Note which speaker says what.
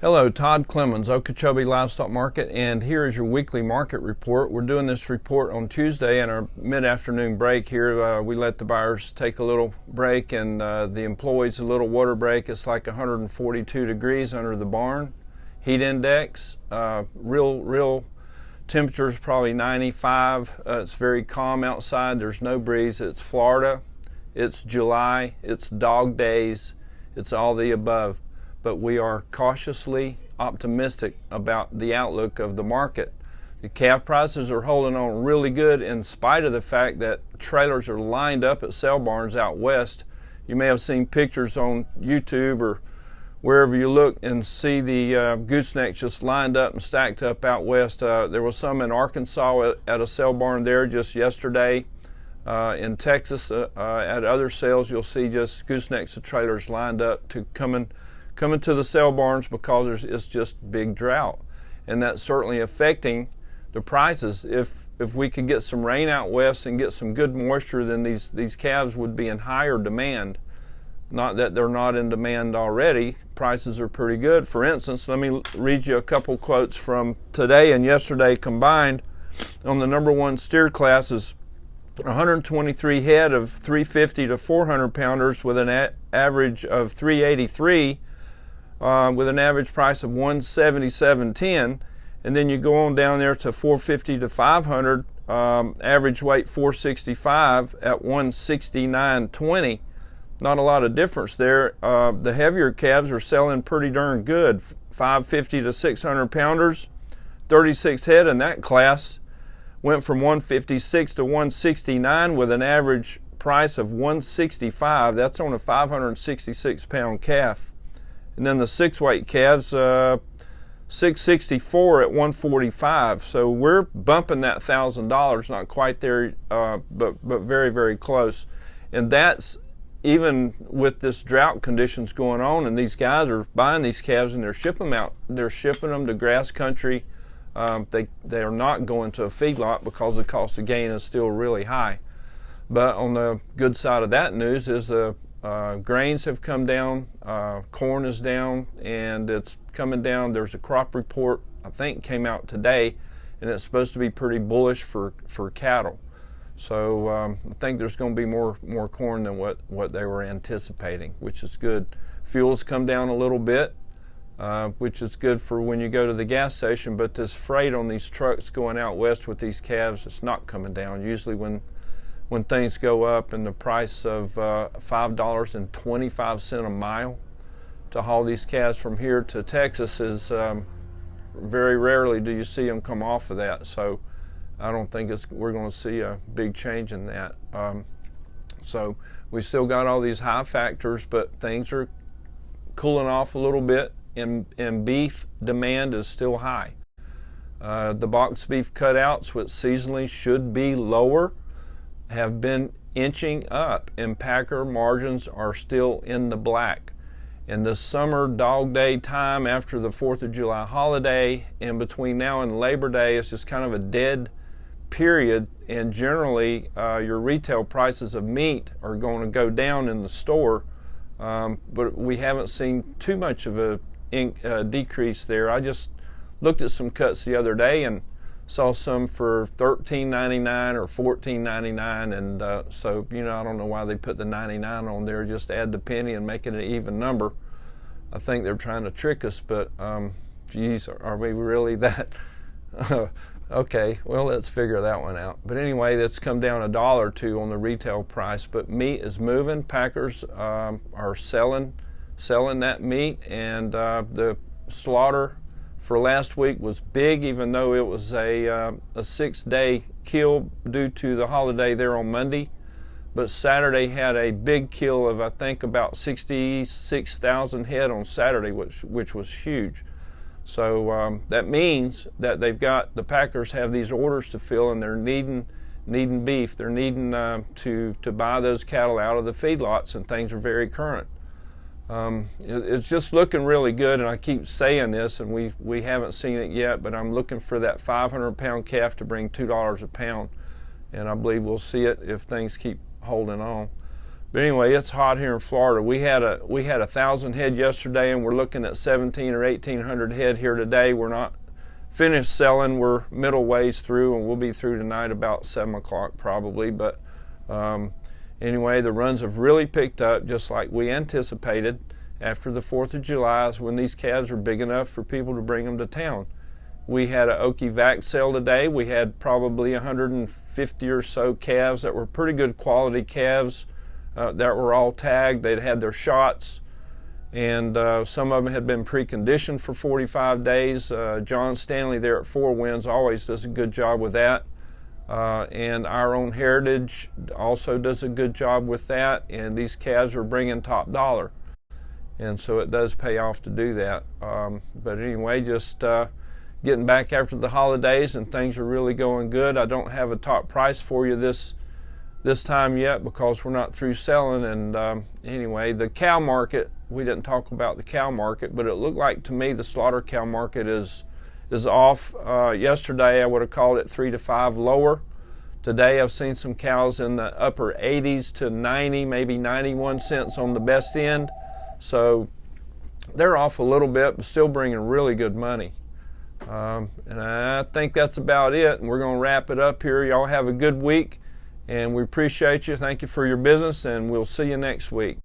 Speaker 1: Hello, Todd Clemens, Okeechobee Livestock Market, and here is your weekly market report. We're doing this report on Tuesday in our mid-afternoon break here. We let the buyers take a little break and the employees a little water break. It's like 142 degrees under the barn. Heat index, real temperature is probably 95. It's very calm outside. There's no breeze. It's Florida. It's July. It's dog days. It's all the above. But we are cautiously optimistic about the outlook of the market. The calf prices are holding on really good in spite of the fact that trailers are lined up at sale barns out west. You may have seen pictures on YouTube or wherever you look and see the goosenecks just lined up and stacked up out west. There was some in Arkansas at a sale barn there just yesterday. In Texas, at other sales, you'll see just goosenecks of trailers lined up to coming to the sale barns because it's just big drought, and that's certainly affecting the prices. If we could get some rain out west and get some good moisture, then these calves would be in higher demand. Not that they're not in demand already. Prices are pretty good. For instance, let me read you a couple quotes from today and yesterday combined. On the number one steer classes, 123 head of 350 to 400 pounders with an average of 383. With an average price of $177.10, and then you go on down there to 450 to 500, average weight 465 at $169.20. Not a lot of difference there. The heavier calves are selling pretty darn good. 550 to 600 pounders, 36 head in that class went from 156 to 169 with an average price of $165. That's on a 566 pound calf. And then the 6-weight calves, 664 at 145. So we're bumping that $1,000, not quite there, but very, very close. And that's even with this drought conditions going on, and these guys are buying these calves and they're shipping them out. They're shipping them to grass country. They are not going to a feedlot because the cost of gain is still really high. But on the good side of that news is the grains have come down, corn is down, and it's coming down. There's a crop report, I think, came out today, and it's supposed to be pretty bullish for cattle. So I think there's going to be more corn than what they were anticipating, which is good. Fuel's come down a little bit, which is good for when you go to the gas station, but this freight on these trucks going out west with these calves, it's not coming down. Usually when things go up and the price of $5.25 a mile to haul these calves from here to Texas is very rarely do you see them come off of that. So I don't think we're going to see a big change in that. So we still got all these high factors, but things are cooling off a little bit, and beef demand is still high. The box beef cutouts, which seasonally should be lower, have been inching up, and packer margins are still in the black. In the summer dog day time after the 4th of July holiday and between now and Labor Day, it's just kind of a dead period, and generally your retail prices of meat are going to go down in the store, but we haven't seen too much of a decrease there. I just looked at some cuts the other day and saw some for $13.99 or $14.99, and so I don't know why they put the 99 on there. Just add the penny and make it an even number. I think they're trying to trick us, but geez, are we really that? Okay, well, let's figure that one out. But anyway, that's come down $1 or $2 on the retail price. But meat is moving. Packers are selling that meat, and the slaughter for last week was big, even though it was a 6-day kill due to the holiday there on Monday. But Saturday had a big kill of, I think, about 66,000 head on Saturday, which was huge. So that means that the Packers have these orders to fill, and they're needing beef. They're needing to buy those cattle out of the feedlots, and things are very current. It's just looking really good, and I keep saying this, and we haven't seen it yet, but I'm looking for that 500-pound calf to bring $2 a pound, and I believe we'll see it if things keep holding on. But anyway, it's hot here in Florida. We had 1,000 head yesterday, and we're looking at 17 or 1,800 head here today. We're not finished selling. We're middle ways through, and we'll be through tonight about 7 o'clock probably. But anyway, the runs have really picked up, just like we anticipated. After the 4th of July is when these calves are big enough for people to bring them to town. We had an Okie sale today. We had probably 150 or so calves that were pretty good quality calves that were all tagged. They'd had their shots, and some of them had been preconditioned for 45 days. John Stanley there at Four Winds always does a good job with that. And our own Heritage also does a good job with that, and these calves are bringing top dollar. And so it does pay off to do that. But anyway, just getting back after the holidays, and things are really going good. I don't have a top price for you this time yet because we're not through selling. And anyway, the cow market, we didn't talk about the cow market, but it looked like to me the slaughter cow market is off. Yesterday I would have called it 3 to 5 lower. Today I've seen some cows in the upper 80s to 90, maybe 91 cents on the best end. So they're off a little bit, but still bringing really good money. And I think that's about it. And we're going to wrap it up here. Y'all have a good week, and we appreciate you. Thank you for your business, and we'll see you next week.